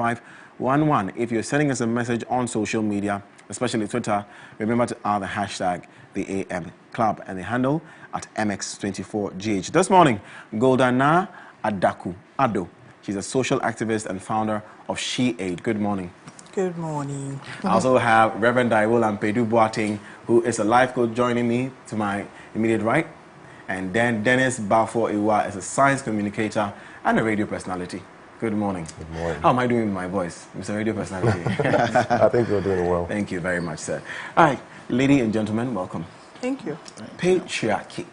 081-816-511. If you're sending us a message on social media, especially Twitter, remember to add the hashtag the AM Club and the handle at MX24GH. This morning, Goldana Adaku Ado. She's a social activist and founder of She Aid. Good morning. Good morning. I also have Reverend Daiwola Mpedu Boateng, who is a life coach, joining me to my immediate right. And then Dennis Bafo Iwa is a science communicator and a radio personality. Good morning. Good morning. How am I doing with my voice, Mr. Radio Personality? I think you're doing well. Thank you very much, sir. All right, ladies and gentlemen, welcome. Thank you. Patriarchy.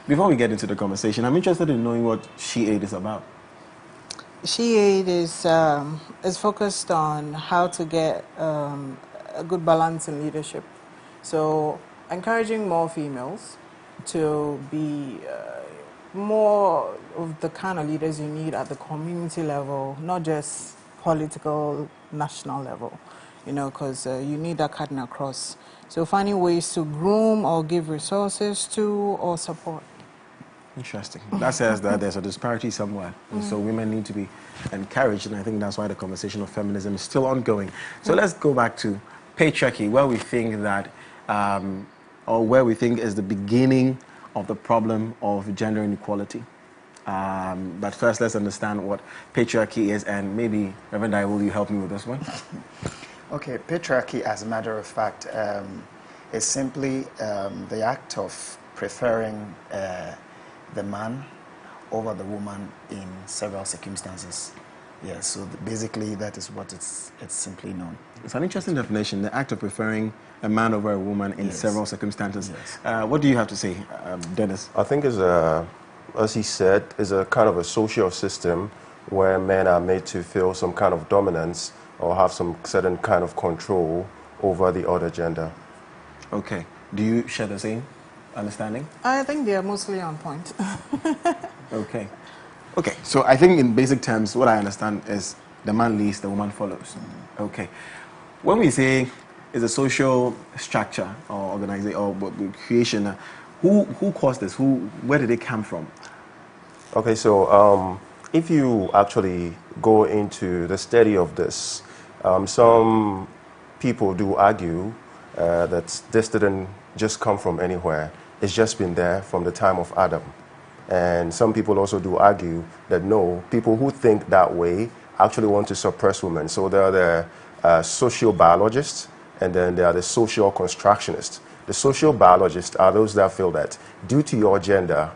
Before we get into the conversation, I'm interested in knowing what She Aid is about. She Aid is focused on how to get a good balance in leadership. So encouraging more females to be more of the kind of leaders you need at the community level, not just political, national level, because you need that cutting across. So finding ways to groom or give resources to or support. Interesting. That says that there's a disparity somewhere, and so women need to be encouraged, and I think that's why the conversation of feminism is still ongoing. So let's go back to patriarchy, where we think that, or where we think is the beginning of the problem of gender inequality. But first, let's understand what patriarchy is, and maybe, Reverend Dai, will you help me with this one? Okay, patriarchy, as a matter of fact, is simply the act of preferring the man over the woman in several circumstances. Yeah, so basically that is what it's simply known. It's an interesting definition, the act of preferring a man over a woman in several circumstances. Yes. What do you have to say, Dennis? I think it's as he said, is a kind of a social system where men are made to feel some kind of dominance or have some certain kind of control over the other gender. Okay. Do you share the same understanding? I think they are mostly on point. Okay. Okay, so I think in basic terms, what I understand is the man leads, the woman follows. Okay. When we say it's a social structure or organization or creation, who caused this? Where did it come from? Okay, so if you actually go into the study of this, some people do argue that this didn't just come from anywhere. It's just been there from the time of Adam. And some people also do argue that no, people who think that way actually want to suppress women. So there are the sociobiologists, and then there are the social constructionists. The sociobiologists are those that feel that due to your gender,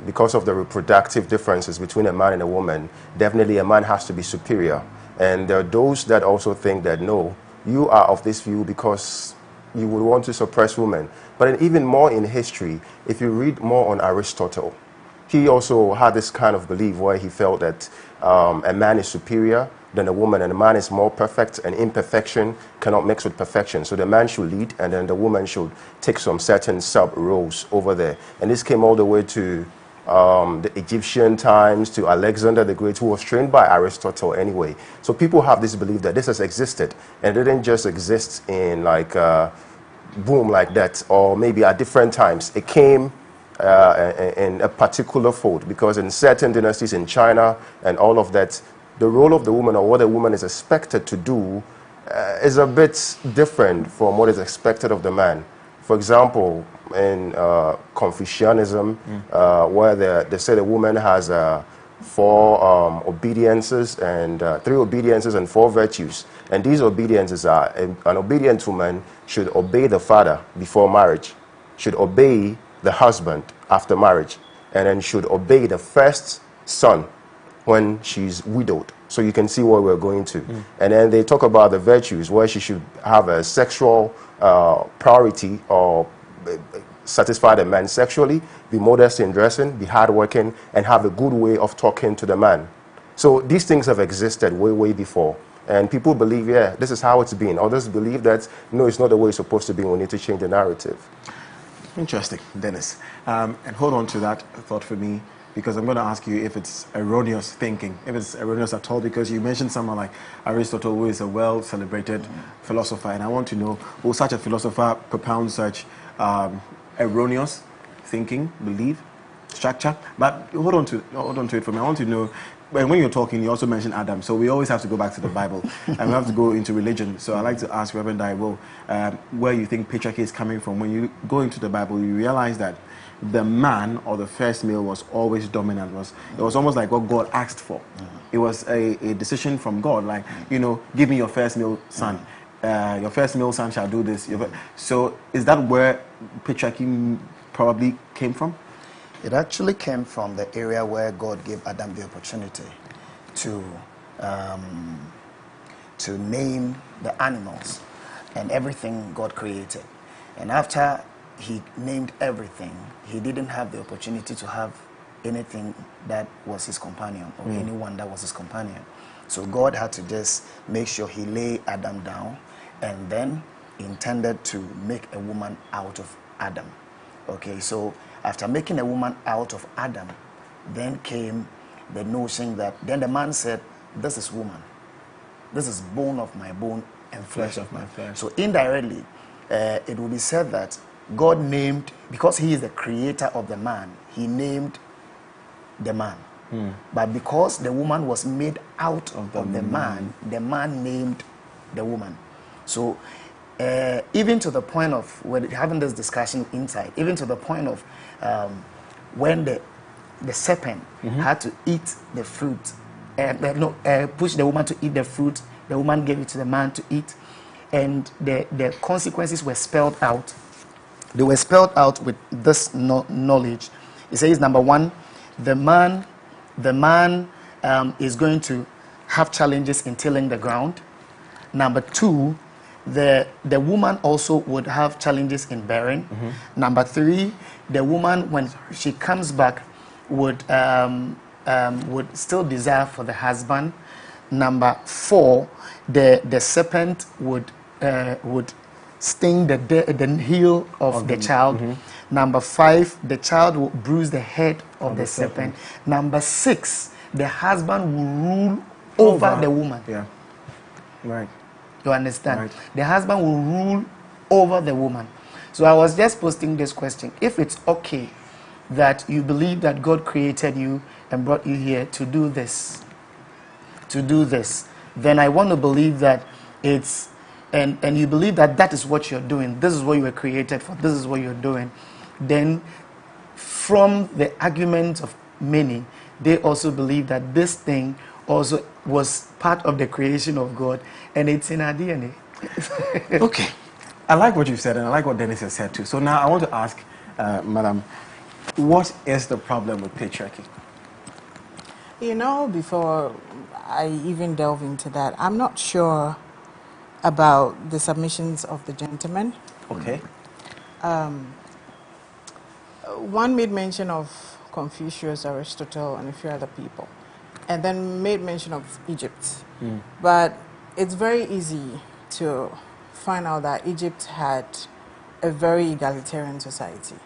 because of the reproductive differences between a man and a woman, definitely a man has to be superior. And there are those that also think that no, you are of this view because you would want to suppress women. But even more in history, if you read more on Aristotle, he also had this kind of belief where he felt that a man is superior than a woman, and a man is more perfect, and imperfection cannot mix with perfection. So the man should lead, and then the woman should take some certain sub-roles over there. And this came all the way to the Egyptian times, to Alexander the Great, who was trained by Aristotle anyway. So people have this belief that this has existed, and it didn't just exist in like boom like that, or maybe at different times. It came in a particular fold, because in certain dynasties in China and all of that, the role of the woman or what a woman is expected to do is a bit different from what is expected of the man. For example, in Confucianism, where they say the woman has 4 obediences and 3 obediences and 4 virtues. And these obediences are, an obedient woman should obey the father before marriage, should obey the husband after marriage, and then should obey the first son when she's widowed. So you can see where we're going to. And then they talk about the virtues, where she should have a sexual priority or satisfy the man sexually, be modest in dressing, be hardworking, and have a good way of talking to the man. So these things have existed way, way before. And people believe, yeah, this is how it's been. Others believe that, no, it's not the way it's supposed to be. We need to change the narrative. Interesting, Dennis. And hold on to that thought for me, because I'm going to ask you if it's erroneous thinking, if it's erroneous at all, because you mentioned someone like Aristotle, who is a well-celebrated philosopher, and I want to know, will such a philosopher propound such erroneous thinking, belief, structure? But hold on to it for me. I want to know, when you're talking, you also mentioned Adam, so we always have to go back to the Bible, and we have to go into religion. So I'd like to ask Reverend Daiwo, where you think patriarchy is coming from. When you go into the Bible, you realize that the man or the first male was always dominant. It was almost like what God asked for. It was a decision from God, like, you know, give me your first male son. Your first male son shall do this. So is that where patriarchy probably came from? It actually came from the area where God gave Adam the opportunity to name the animals and everything God created. And after he named everything, he didn't have the opportunity to have anything that was his companion or anyone that was his companion. So God had to just make sure he lay Adam down, and then intended to make a woman out of Adam. Okay, so after making a woman out of Adam, then came the notion that, then the man said, this is woman. This is bone of my bone and flesh of my flesh. So indirectly, it will be said that God named, because he is the creator of the man, he named the man. But because the woman was made out of the man named the woman. So even to the point of, when having this discussion inside, even to the point of when the serpent had to eat the fruit, push the woman to eat the fruit, the woman gave it to the man to eat, and the consequences were spelled out. They were spelled out with this knowledge. It says, number one, the man is going to have challenges in tilling the ground. Number two, the woman also would have challenges in bearing. Number three, the woman, when she comes back, would still desire for the husband. Number four, the serpent would sting the heel of the child. Number five, the child will bruise the head of the serpent. Number six, the husband will rule over the woman. Yeah. Right. You understand? Right. The husband will rule over the woman. So I was just posting this question. If it's okay that you believe that God created you and brought you here to do this, then I want to believe that it's, and you believe that that is what you're doing, this is what you were created for, this is what you're doing, then from the argument of many, they also believe that this thing also was part of the creation of God, and it's in our DNA. Okay. I like what you said, and I like what Dennis has said too. So now I want to ask, Madam, what is the problem with patriarchy? You know, before I even delve into that, I'm not sure about the submissions of the gentlemen. Okay. One made mention of Confucius, Aristotle, and a few other people, and then made mention of Egypt. But it's very easy to find out that Egypt had a very egalitarian society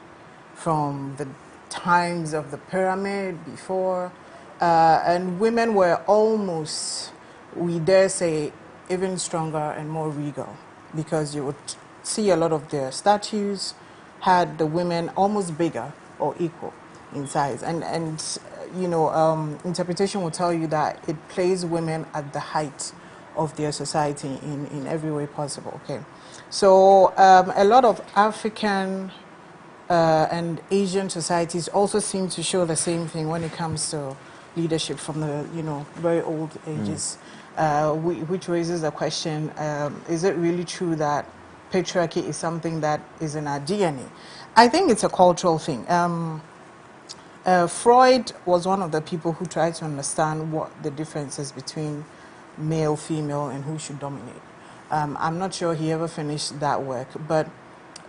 from the times of the pyramid before, and women were almost, we dare say, even stronger and more regal, because you would see a lot of their statues had the women almost bigger or equal in size, and you know, interpretation will tell you that it placed women at the height of their society in every way possible. Okay, so a lot of African and Asian societies also seem to show the same thing when it comes to leadership from the, you know, very old ages, which raises the question: is it really true that patriarchy is something that is in our DNA? I think it's a cultural thing. Freud was one of the people who tried to understand what the difference is between male, female, and who should dominate. I'm not sure he ever finished that work, but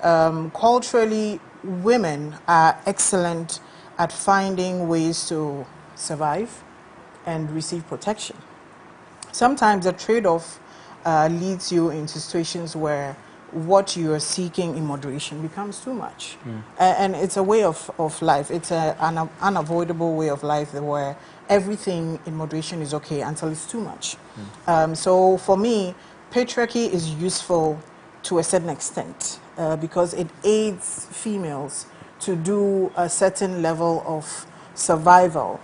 culturally, women are excellent at finding ways to survive and receive protection. Sometimes the trade-off leads you into situations where what you are seeking in moderation becomes too much. And it's a way of life. It's an unavoidable way of life where everything in moderation is okay until it's too much. So for me, patriarchy is useful to a certain extent because it aids females to do a certain level of survival.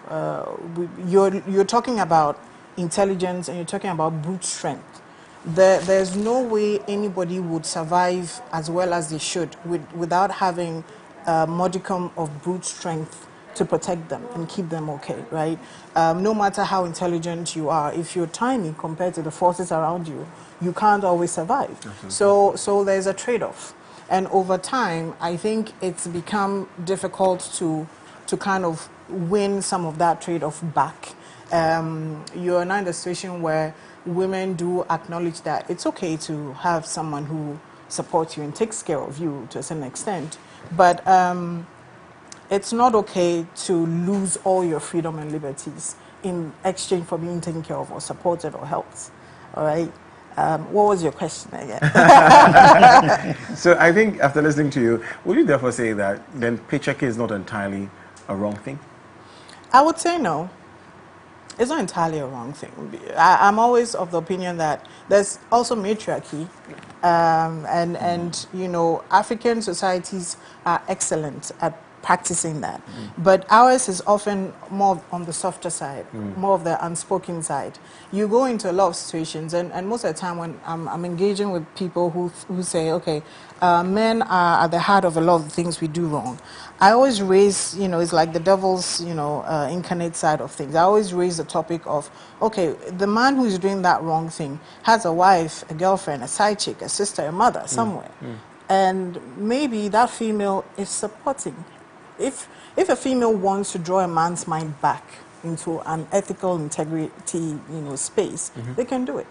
You're talking about intelligence and you're talking about brute strength. There's no way anybody would survive as well as they should without having a modicum of brute strength to protect them and keep them okay, right? No matter how intelligent you are, if you're tiny compared to the forces around you, you can't always survive. So there's a trade-off. And over time, I think it's become difficult to kind of win some of that trade-off back. You're now in a situation where women do acknowledge that it's okay to have someone who supports you and takes care of you to a certain extent, but it's not okay to lose all your freedom and liberties in exchange for being taken care of or supported or helped. All right? What was your question again? So I think after listening to you, would you therefore say that then patriarchy is not entirely a wrong thing? I would say no. It's not entirely a wrong thing. I'm always of the opinion that there's also matriarchy, and you know, African societies are excellent at practicing that, but ours is often more on the softer side, more of the unspoken side. You go into a lot of situations, and most of the time when I'm engaging with people who say, okay, men are at the heart of a lot of the things we do wrong, I always raise, you know, it's like the devil's, you know, incarnate side of things. I always raise the topic of, okay, the man who is doing that wrong thing has a wife, a girlfriend, a side chick, a sister, a mother somewhere. And maybe that female is supporting. If a female wants to draw a man's mind back into an ethical integrity, you know, space, they can do it.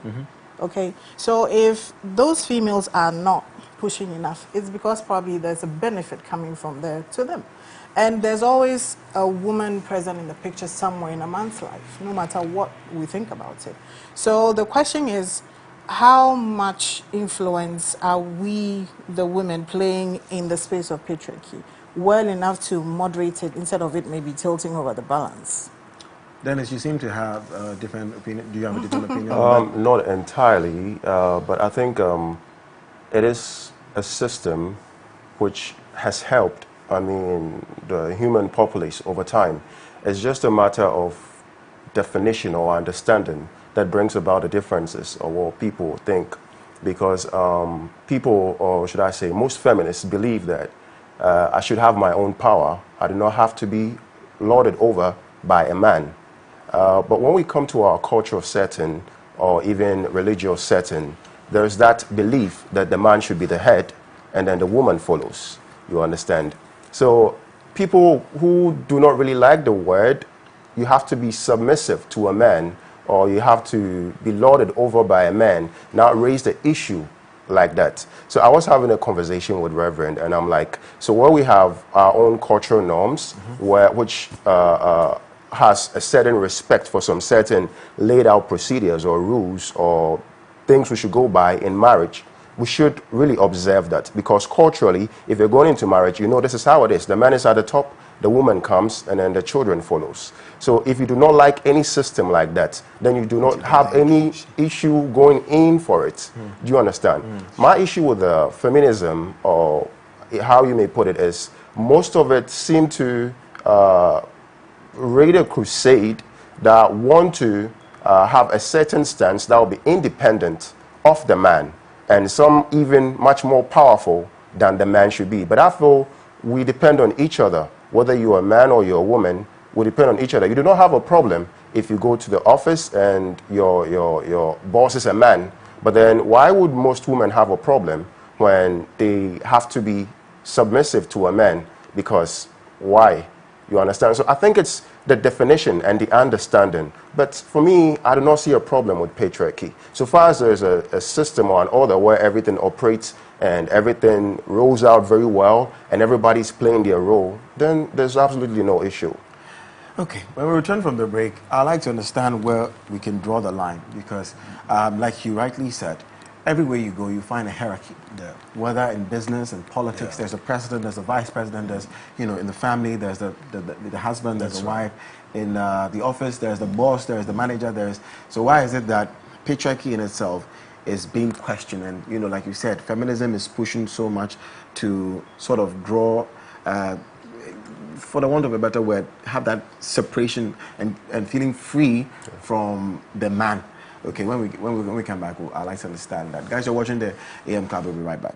Okay? So if those females are not pushing enough, it's because probably there's a benefit coming from there to them. And there's always a woman present in the picture somewhere in a man's life, no matter what we think about it. So the question is, how much influence are we, the women, playing in the space of patriarchy? Well enough to moderate it instead of it maybe tilting over the balance. Dennis, you seem to have a different opinion. Do you have a different opinion on that? Not entirely, but I think it is a system which has helped, I mean, the human populace over time. It's just a matter of definition or understanding that brings about the differences of what people think. Because people, or should I say, most feminists believe that I should have my own power. I do not have to be lorded over by a man. But when we come to our cultural setting or even religious setting, there's that belief that the man should be the head and then the woman follows. You understand? So people who do not really like the word, you have to be submissive to a man or you have to be lorded over by a man, now raise the issue like that. So I was having a conversation with Reverend, and I'm like, so where we have our own cultural norms, which has a certain respect for some certain laid out procedures or rules or things we should go by in marriage, we should really observe that, because culturally, if you're going into marriage, you know this is how it is. The man is at the top, the woman comes, and then the children follows. So if you do not like any system like that, then you do not have any issue going in for it. Do you understand? My issue with feminism, or how you may put it, is most of it seem to raid a crusade that want to have a certain stance that will be independent of the man, and some even much more powerful than the man should be. But I feel we depend on each other. Whether you're a man or you're a woman, we depend on each other. You do not have a problem if you go to the office and your boss is a man. But then why would most women have a problem when they have to be submissive to a man? Because why? You understand? So I think it's the definition and the understanding. But for me, I do not see a problem with patriarchy. So far as there's a system or an order where everything operates and everything rolls out very well and everybody's playing their role, then there's absolutely no issue. Okay, when we return from the break, I'd like to understand where we can draw the line, because like you rightly said, everywhere you go, you find a hierarchy there. Whether in business and politics, there's a president, there's a vice president, there's, you know, in the family, there's the husband, there's the wife. In the office, there's the boss, there's the manager, so why is it that patriarchy in itself is being questioned? And, you know, like you said, feminism is pushing so much to sort of draw for the want of a better word, have that separation and feeling free from the man. Okay, when we come back, I'd like to understand that. Guys, you're watching the AM Club. We'll be right back.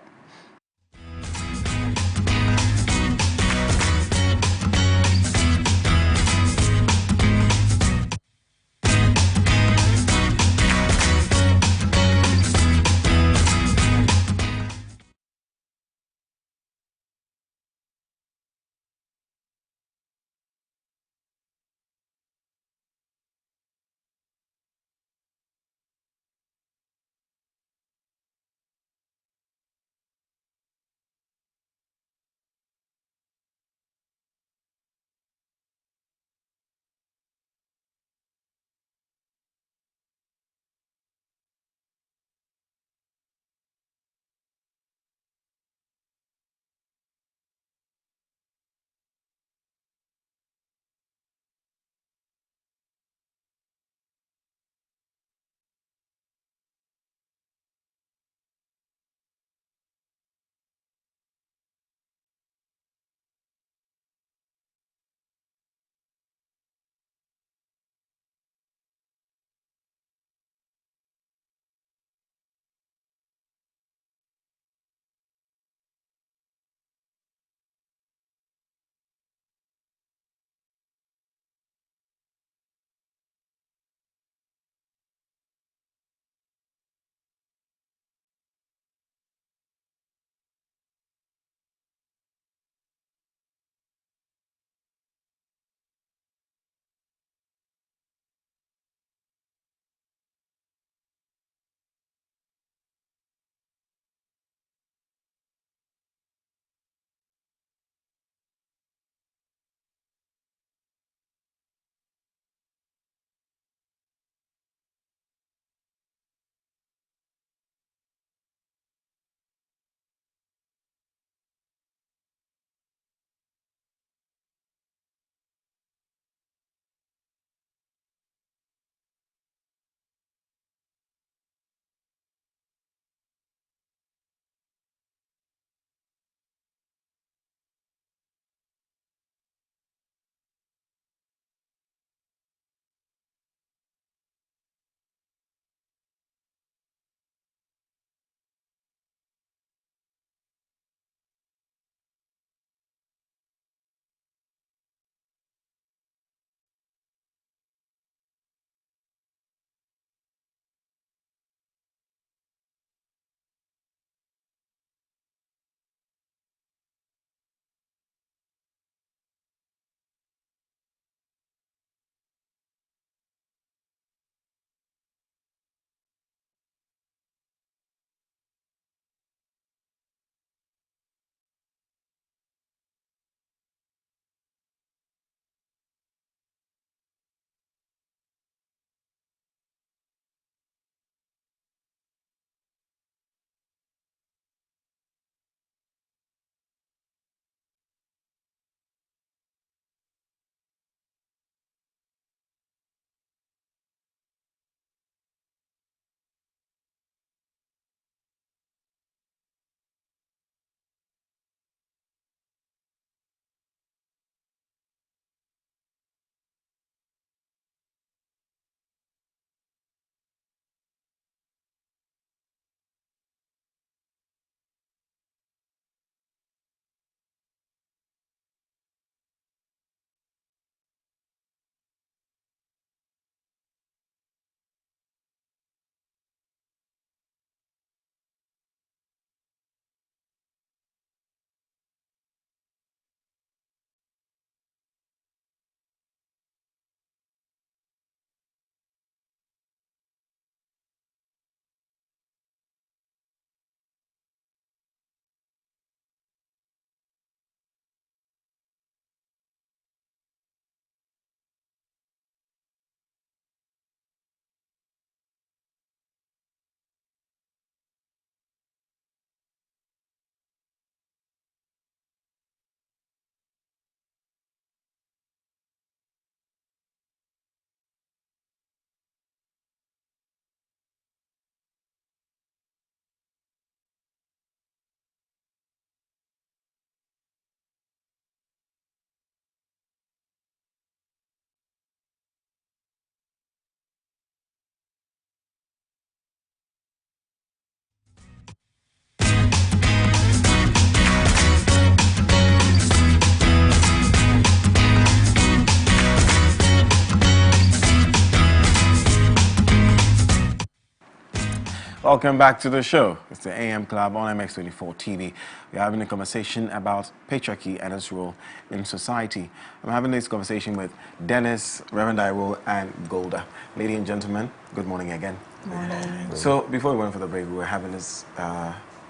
Welcome back to the show. It's the AM Club on MX24 TV. We're having a conversation about patriarchy and its role in society. I'm having this conversation with Dennis, Reverend Iwo, and Golda. Ladies and gentlemen, good morning again. Morning. So before we went for the break, we were having this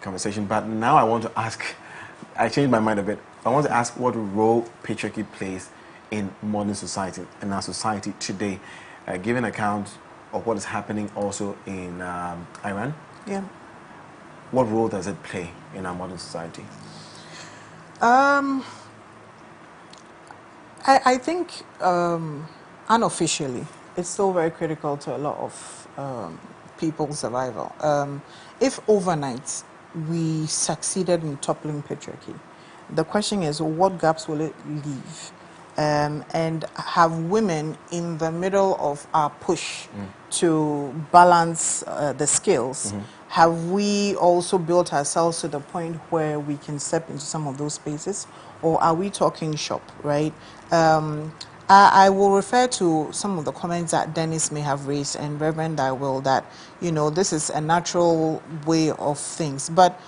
conversation, but now I want to ask, I changed my mind a bit. I want to ask what role patriarchy plays in modern society, in our society today, given account of what is happening also in Iran. Yeah. What role does it play in our modern society? I think unofficially, it's still very critical to a lot of people's survival. If overnight we succeeded in toppling patriarchy, the question is, what gaps will it leave? And have women in the middle of our push to balance the scales, have we also built ourselves to the point where we can step into some of those spaces, or are we talking shop, right? I will refer to some of the comments that Dennis may have raised, and Reverend I will, that, you know, this is a natural way of things, but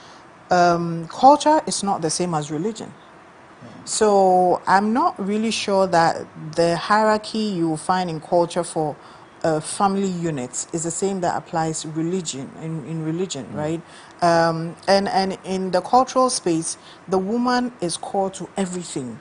culture is not the same as religion. So I'm not really sure that the hierarchy you will find in culture for family units is the same that applies religion in religion, right? And in the cultural space, the woman is called to everything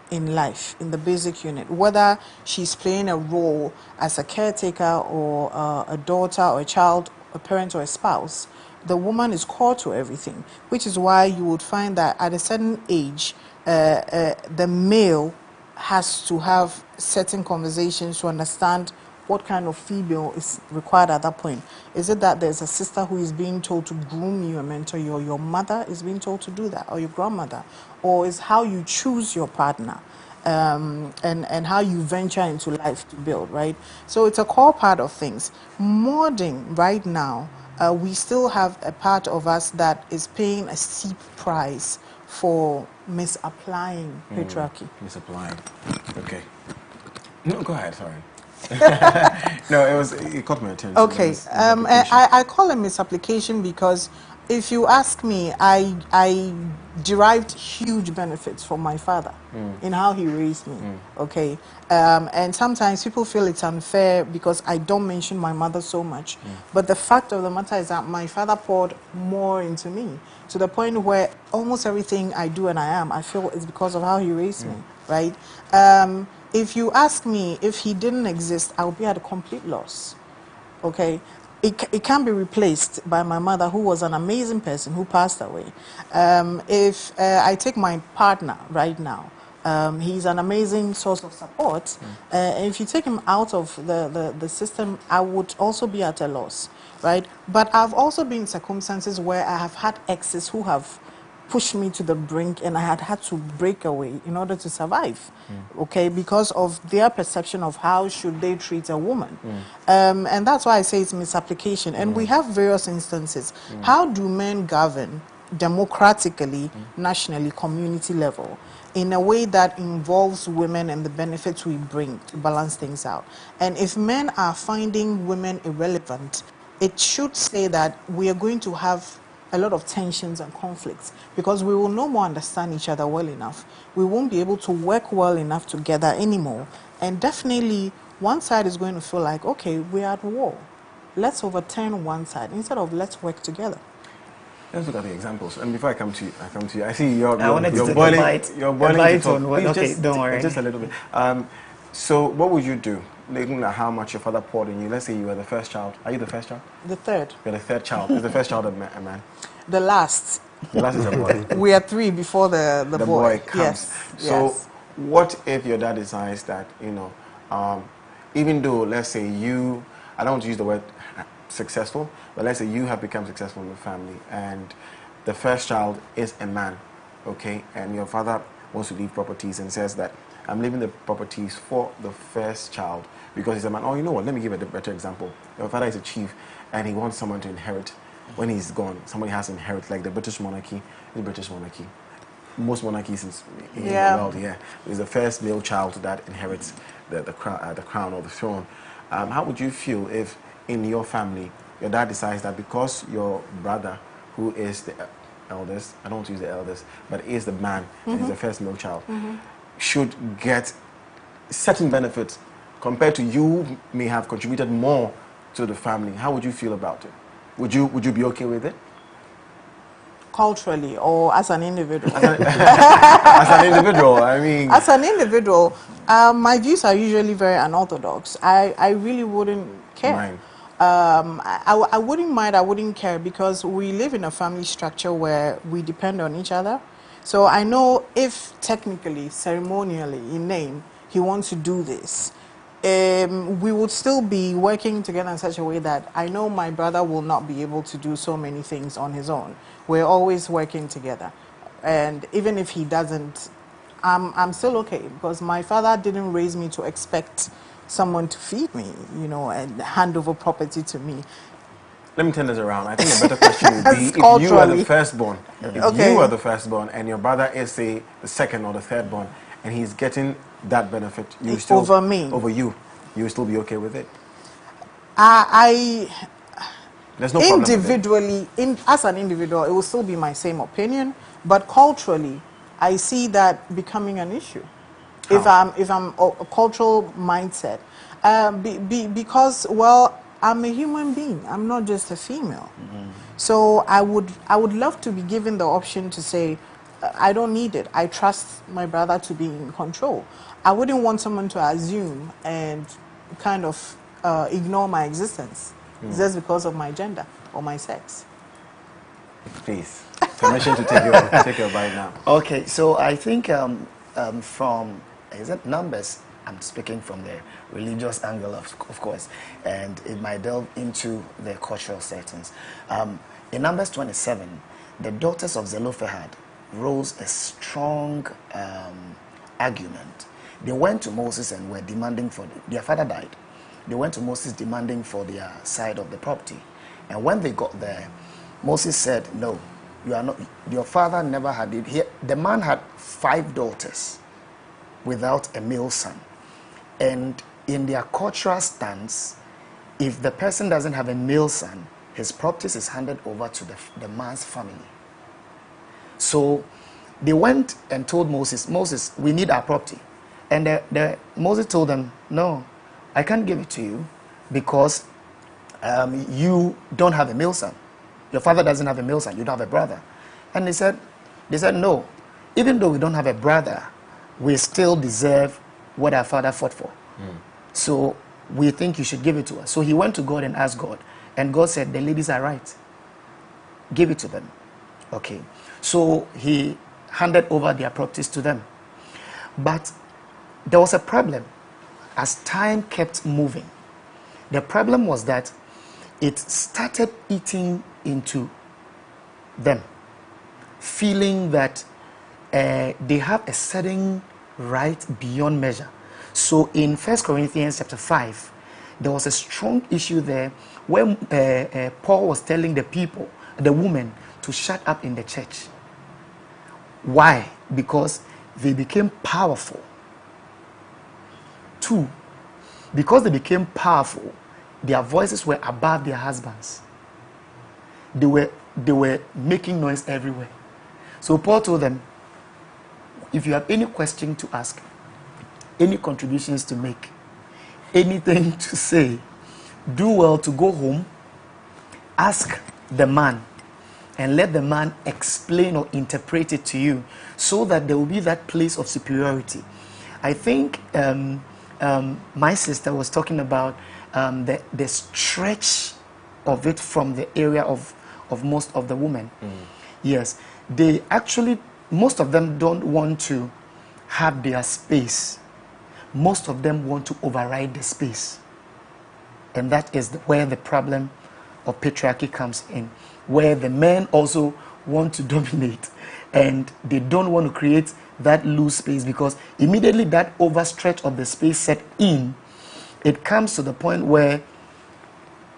in life, in the basic unit, whether she's playing a role as a caretaker or a daughter or a child, a parent or a spouse. The woman is called to everything, which is why you would find that at a certain age, the male has to have certain conversations to understand what kind of female is required at that point. Is it that there's a sister who is being told to groom you and mentor you, or your mother is being told to do that, or your grandmother, or is how you choose your partner, and how you venture into life to build, right? So it's a core part of things. Modern, right now, we still have a part of us that is paying a steep price for misapplying patriarchy. Misapplying. Okay. No, go ahead, sorry. No, it caught my attention. Okay, Misapplication. I call it misapplication because if you ask me, I derived huge benefits from my father in how he raised me, okay? And sometimes people feel it's unfair because I don't mention my mother so much. But the fact of the matter is that my father poured more into me, to the point where almost everything I do and I am, I feel is because of how he raised me, right? If you ask me if he didn't exist, I would be at a complete loss, okay? It can be replaced by my mother, who was an amazing person who passed away. If I take my partner right now, he's an amazing source of support. And if you take him out of the system, I would also be at a loss, right? But I've also been in circumstances where I have had exes who have pushed me to the brink, and I had to break away in order to survive, okay, because of their perception of how should they treat a woman. And that's why I say it's misapplication. And we have various instances. How do men govern democratically, nationally, community level, in a way that involves women and the benefits we bring to balance things out? And if men are finding women irrelevant, it should say that we are going to have a lot of tensions and conflicts, because we will no more understand each other well enough. We won't be able to work well enough together anymore. And definitely one side is going to feel like, okay, we're at war. Let's overturn one side instead of let's work together. Let's look at the examples. And before I come to you, I see you're wanted to boiling. take a bite. You're boiling A bite to talk. on what? Please Okay, just, don't worry. Just a little bit. So what would you do, looking at how much your father poured in you? Let's say you were the first child. Are you the first child? The third. You're the third child. Is the first child a man? The last. The last is a boy. We are three before the boy comes. Yes. So yes. what if your dad decides that, even though, let's say you, I don't want to use the word successful, but let's say you have become successful in the family and the first child is a man, okay, and your father wants to leave properties and says that I'm leaving the properties for the first child because he's a man. Oh, you know what, let me give a better example. Your father is a chief and he wants someone to inherit. When he's gone, somebody has to inherit, like the British monarchy. Most monarchies in the world, is the first male child that inherits the crown or the throne. How would you feel if in your family your dad decides that because your brother, who is the eldest, I don't want to use the eldest, but is the man and is the first male child, should get certain benefits compared to you may have contributed more to the family, how would you feel about it? Would you be okay with it? Culturally or as an individual? As an individual, I mean... As an individual, my views are usually very unorthodox. I really wouldn't care. Mine. I wouldn't mind, I wouldn't care, because we live in a family structure where we depend on each other. So I know if technically, ceremonially, in name, he wants to do this, we would still be working together in such a way that I know my brother will not be able to do so many things on his own. We're always working together. And even if he doesn't, I'm still okay, because my father didn't raise me to expect someone to feed me, you know, and hand over property to me. Let me turn this around. I think a better question would be if you were the firstborn. If you were the firstborn and your brother is, say, the second or the thirdborn, and he's getting that benefit, you still over me, over you will still be okay with it? There's no problem individually, as an individual, it will still be my same opinion, but culturally, I see that becoming an issue. How? If I'm a cultural mindset, because, well, I'm a human being. I'm not just a female. So I would love to be given the option to say, I don't need it. I trust my brother to be in control. I wouldn't want someone to assume and kind of ignore my existence just because of my gender or my sex. Please, permission to take your bite now. Okay, so I think from numbers, I'm speaking from the religious angle, of course, and it might delve into the cultural settings. In Numbers 27, the daughters of Zelophehad rose a strong argument. They went to Moses and were demanding for their father died. They went to Moses demanding for their side of the property. And when they got there, Moses said, no, you are not, your father never had it. The man had 5 daughters without a male son. And in their cultural stance, if the person doesn't have a male son, his property is handed over to the man's family. So they went and told Moses, Moses, we need our property. And Moses told them, no, I can't give it to you because you don't have a male son. Your father doesn't have a male son. You don't have a brother. And they said, no, even though we don't have a brother, we still deserve what our father fought for. So we think you should give it to us. So he went to God and asked God. And God said, the ladies are right. Give it to them. Okay. So he handed over their properties to them. But there was a problem as time kept moving. The problem was that it started eating into them, feeling that they have a certain right beyond measure. So in 1 Corinthians chapter 5, there was a strong issue there when Paul was telling the people, the women, to shut up in the church. Why? Because they became powerful. 2, because they became powerful, their voices were above their husbands. They were making noise everywhere. So Paul told them, if you have any question to ask, any contributions to make, anything to say, do well to go home, ask the man, and let the man explain or interpret it to you, so that there will be that place of superiority. I think my sister was talking about the stretch of it from the area of most of the women. Yes, they actually, most of them don't want to have their space. Most of them want to override the space. And that is where the problem of patriarchy comes in, where the men also want to dominate and they don't want to create that loose space, because immediately that overstretch of the space set in, it comes to the point where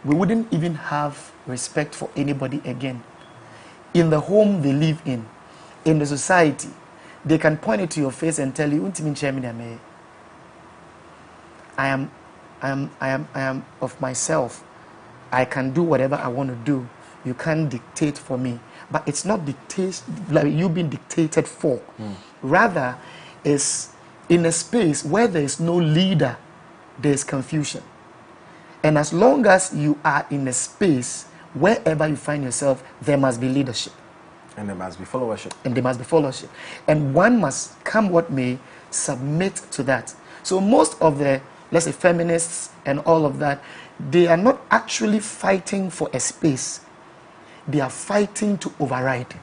we wouldn't even have respect for anybody again. In the home they live in the society, they can point it to your face and tell you, I am of myself. I can do whatever I want to do. You can't dictate for me. But it's not dictate like you being dictated for. Rather, it's in a space where there is no leader, there is confusion. And as long as you are in a space, wherever you find yourself, there must be leadership. And there must be followership. And there must be followership. And one must, come what may, submit to that. So most of the, let's say, feminists and all of that, they are not actually fighting for a space. They are fighting to override.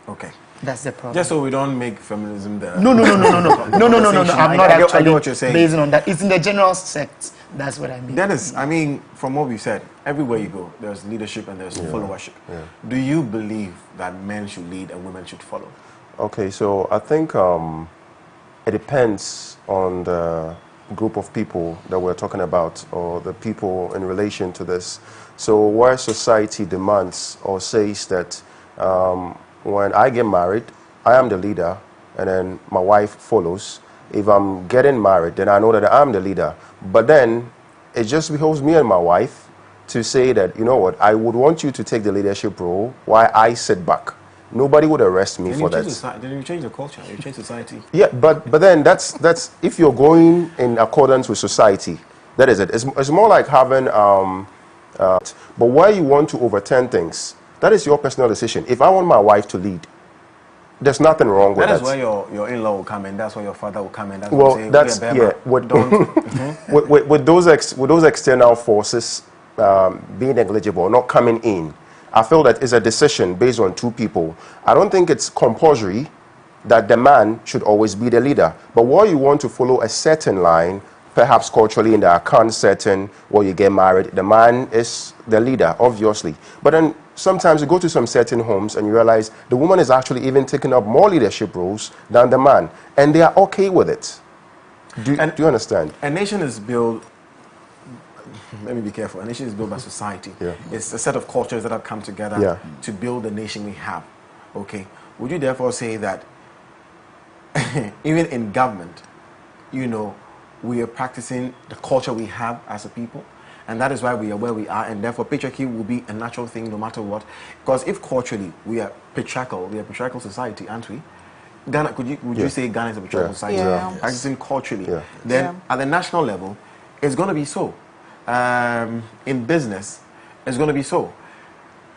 Okay. That's the problem. Just so we don't make feminism the... No. I'm not I get actually what you're saying. basing on that. It's in the general sect. That's what I mean. Dennis, I mean, from what we said, everywhere you go, there's leadership and there's followership. Yeah. Do you believe that men should lead and women should follow? Okay, so I think it depends on the group of people that we're talking about, or the people in relation to this. So where society demands or says that when I get married, I am the leader, and then my wife follows. If I'm getting married, then I know that I'm the leader. But then it just behoves me and my wife to say that, you know what, I would want you to take the leadership role while I sit back. Nobody would arrest me for that. Then you change the culture, you change society. Yeah, but then that's if you're going in accordance with society, that is it. It's more like having but why you want to overturn things, that is your personal decision. If I want my wife to lead, there's nothing wrong with that. That is where your in-law will come in. That's where your father will come in. That's Well, say, that's yeah. With those external forces being negligible, not coming in, I feel that it's a decision based on two people. I don't think it's compulsory that the man should always be the leader. But while you want to follow a certain line, perhaps culturally in the account setting, where you get married, the man is the leader, obviously. But then sometimes you go to some certain homes and you realize the woman is actually even taking up more leadership roles than the man. And they are okay with it. Do you understand? A nation is built, let me be careful, a nation is built by society. Yeah. It's a set of cultures that have come together to build the nation we have. Okay. Would you therefore say that even in government, you know, we are practicing the culture we have as a people, and that is why we are where we are, and therefore patriarchy will be a natural thing no matter what? Because if culturally we are patriarchal society, aren't we? Ghana, would you say Ghana is a patriarchal society? Yeah. Practicing culturally. Yeah. Then at the national level, it's going to be so. In business, it's going to be so.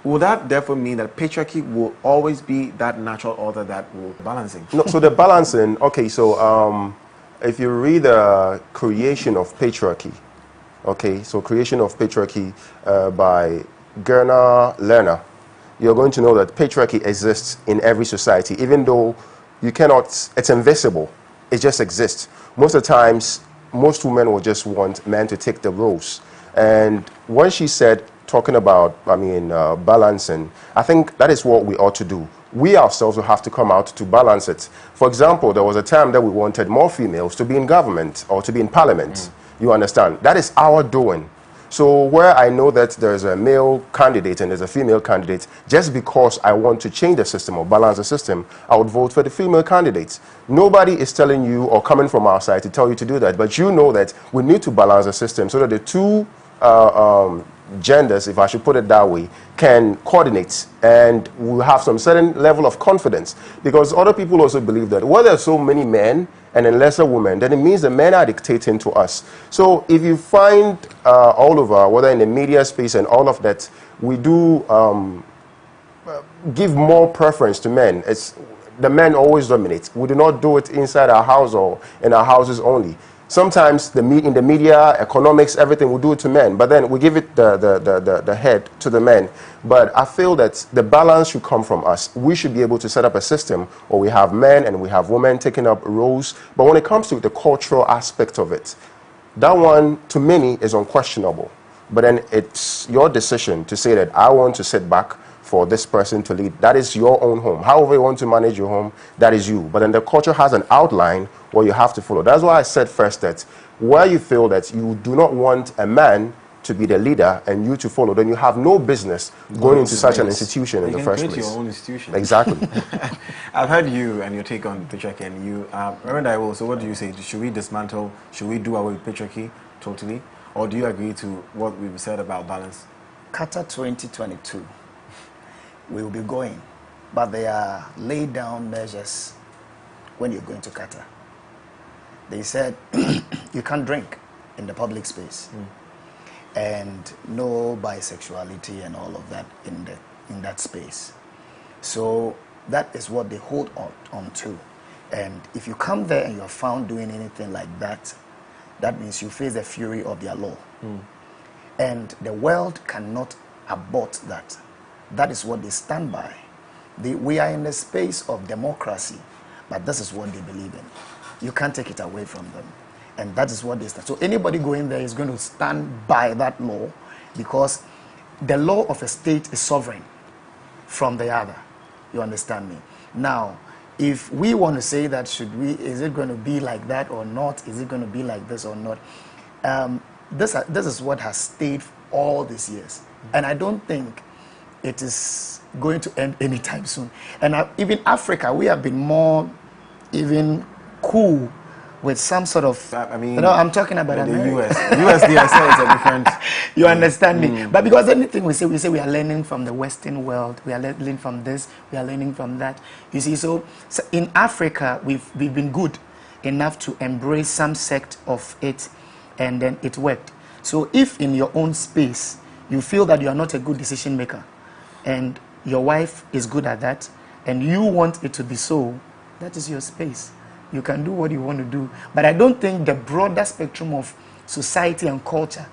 Will that therefore mean that patriarchy will always be that natural order that will balancing? No, so the balancing, okay, so if you read the Creation of Patriarchy, okay, so Creation of Patriarchy by Gerner Lerner, you're going to know that patriarchy exists in every society, even though you cannot, it's invisible, it just exists. Most of the times, most women will just want men to take the roles. And when she said, talking about, balancing, I think that is what we ought to do. We ourselves will have to come out to balance it. For example, there was a time that we wanted more females to be in government or to be in parliament. You understand? That is our doing. So where I know that there's a male candidate and there's a female candidate, just because I want to change the system or balance the system, I would vote for the female candidates. Nobody is telling you or coming from our side to tell you to do that, but you know that we need to balance the system so that the two genders, if I should put it that way, can coordinate, and we'll have some certain level of confidence. Because other people also believe that where there are so many men and then lesser women, then it means the men are dictating to us. So if you find all over, whether in the media space and all of that, we do give more preference to men. It's the men always dominate. We do not do it inside our house or in our houses only. Sometimes in the media, economics, everything, we do it to men, but then we give it the head to the men. But I feel that the balance should come from us. We should be able to set up a system where we have men and we have women taking up roles. But when it comes to the cultural aspect of it, that one, to many, is unquestionable. But then it's your decision to say that I want to sit back for this person to lead. That is your own home. However you want to manage your home, that is you. But then the culture has an outline where you have to follow. That's why I said first that where you feel that you do not want a man to be the leader and you to follow, then you have no business going into such an institution in the first place. You can create your own institution. Exactly. I've heard you and your take on patriarchy, and you, Reverend Iwo, so what do you say? Should we dismantle, should we do away with patriarchy totally? Or do you agree to what we've said about balance? Qatar 2022, we will be going, but there are laid down measures when you're going to Qatar. They said you can't drink in the public space, and no bisexuality and all of that in that space. So that is what they hold on to. And if you come there and you're found doing anything like that, that means you face the fury of their law. And the world cannot abort that. That is what they stand by. We are in the space of democracy, but this is what they believe in. You can't take it away from them. And that is what they stand. So anybody going there is going to stand by that law, because the law of a state is sovereign from the other. You understand me? Now, if we want to say that, is it going to be like that or not? Is it going to be like this or not? This is what has stayed all these years. And I don't think it is going to end anytime soon. And even Africa, we have been more even cool with some sort of, I mean, you know, I'm talking about the America. US, the USA is a different. You understand me? But because anything we say we are learning from the Western world. We are learning from this. We are learning from that. You see, so in Africa, we've been good enough to embrace some sect of it, and then it worked. So if in your own space you feel that you are not a good decision maker, and your wife is good at that, and you want it to be so, that is your space. You can do what you want to do. But I don't think the broader spectrum of society and culture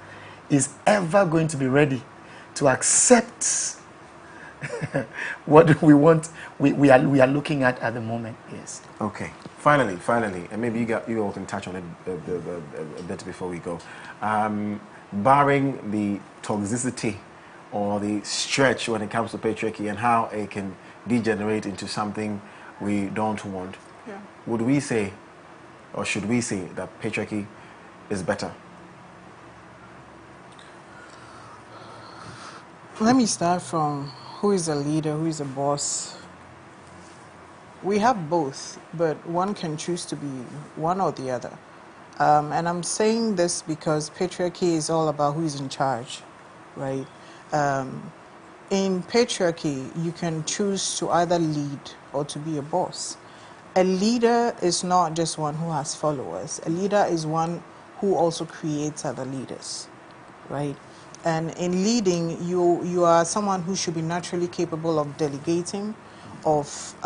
is ever going to be ready to accept what we want, we are looking at the moment. Yes. Okay. Finally, and maybe you all can touch on it a bit before we go. Barring the toxicity or the stretch when it comes to patriarchy and how it can degenerate into something we don't want, would we say, or should we say, that patriarchy is better? Let me start from who is a leader, who is a boss. We have both, but one can choose to be one or the other. And I'm saying this because patriarchy is all about who is in charge, right? In patriarchy, you can choose to either lead or to be a boss. A leader is not just one who has followers. A leader is one who also creates other leaders, right? And in leading, you are someone who should be naturally capable of delegating, of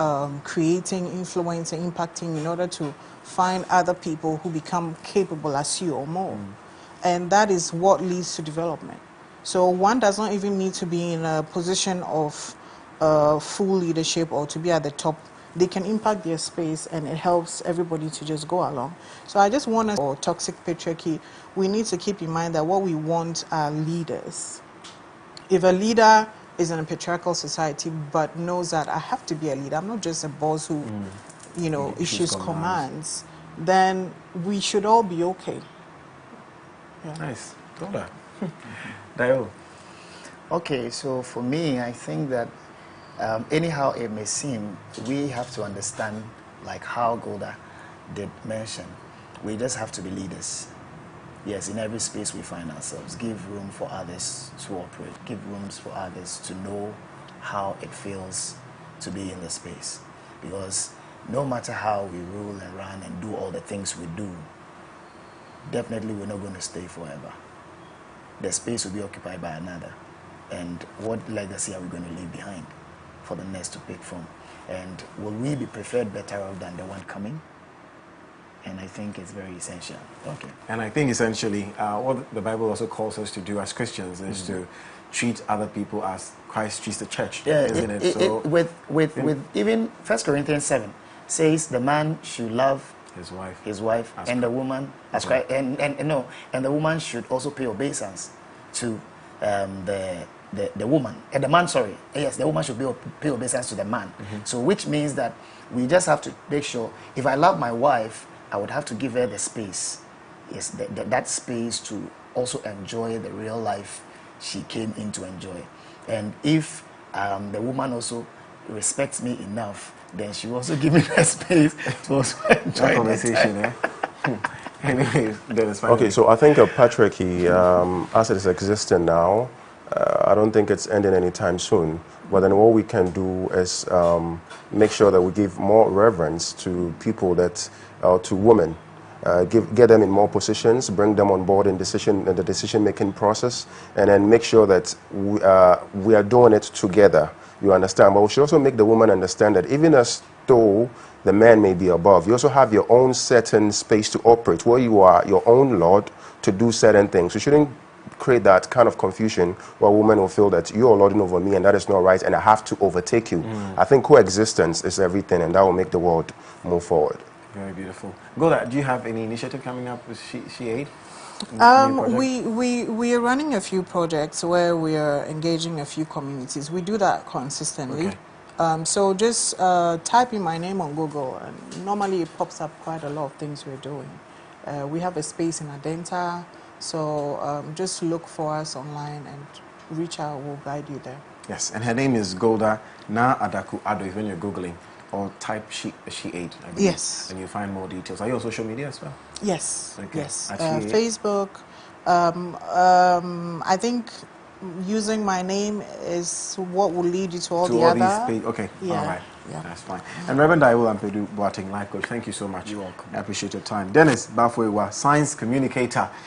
creating, influencing, impacting, in order to find other people who become capable as you or more. And that is what leads to development. So one does not even need to be in a position of full leadership or to be at the top. They can impact their space, and it helps everybody to just go along. So I just want to, for toxic patriarchy, we need to keep in mind that what we want are leaders. If a leader is in a patriarchal society but knows that I have to be a leader, I'm not just a boss who, issues commands, then we should all be okay. Yeah. Nice. Toda. Dayo. Okay, so for me, I think that anyhow it may seem, we have to understand, like how Golda did mention, we just have to be leaders. Yes, in every space we find ourselves, give room for others to operate, give rooms for others to know how it feels to be in the space. Because no matter how we rule and run and do all the things we do, definitely we're not going to stay forever. The space will be occupied by another. And what legacy are we going to leave behind for the next to pick from? And will we be preferred better off than the one coming? And I think it's very essential. Okay. And I think essentially what the Bible also calls us to do as Christians is to treat other people as Christ treats the church, isn't it? With even 1 Corinthians 7 says the man should love his wife and the woman as Christ, and the woman should also pay obeisance to the woman, and the man, sorry, yes, the woman should pay obeisance to the man. So which means that we just have to make sure, if I love my wife, I would have to give her the space, yes, that space to also enjoy the real life she came in to enjoy. And if the woman also respects me enough, then she will also give me that space to also enjoy that conversation. Anyways, okay, so I think a patriarchy, as it is existing now, I don't think it's ending anytime soon. But then what we can do is make sure that we give more reverence to people that, to women. Get them in more positions, bring them on board in the decision-making process, and then make sure that we are doing it together. You understand? But we should also make the woman understand that even as though the man may be above, you also have your own certain space to operate, where you are your own lord to do certain things. You shouldn't create that kind of confusion where women will feel that you're lording over me and that is not right and I have to overtake you. I think coexistence is everything, and that will make the world move forward. Very beautiful. Golda, do you have any initiative coming up with She Aid? We are running a few projects where we are engaging a few communities. We do that consistently. Okay. So just type in my name on Google, and normally it pops up quite a lot of things we're doing. We have a space in Adenta, so just look for us online and reach out. We'll guide you there. Yes, and her name is Golda Na Adaku Ado when you're Googling, or type She Aid, I believe, yes, and you'll find more details. Are you on social media as well? Yes, okay. Yes. At Facebook. I think using my name is what will lead you to all the other. These okay, yeah. All right, yeah. That's fine. And Reverend Daiwo Ampedu Boateng, life coach, thank you so much. You're welcome. I appreciate your time. Dennis Bafoewa, science communicator.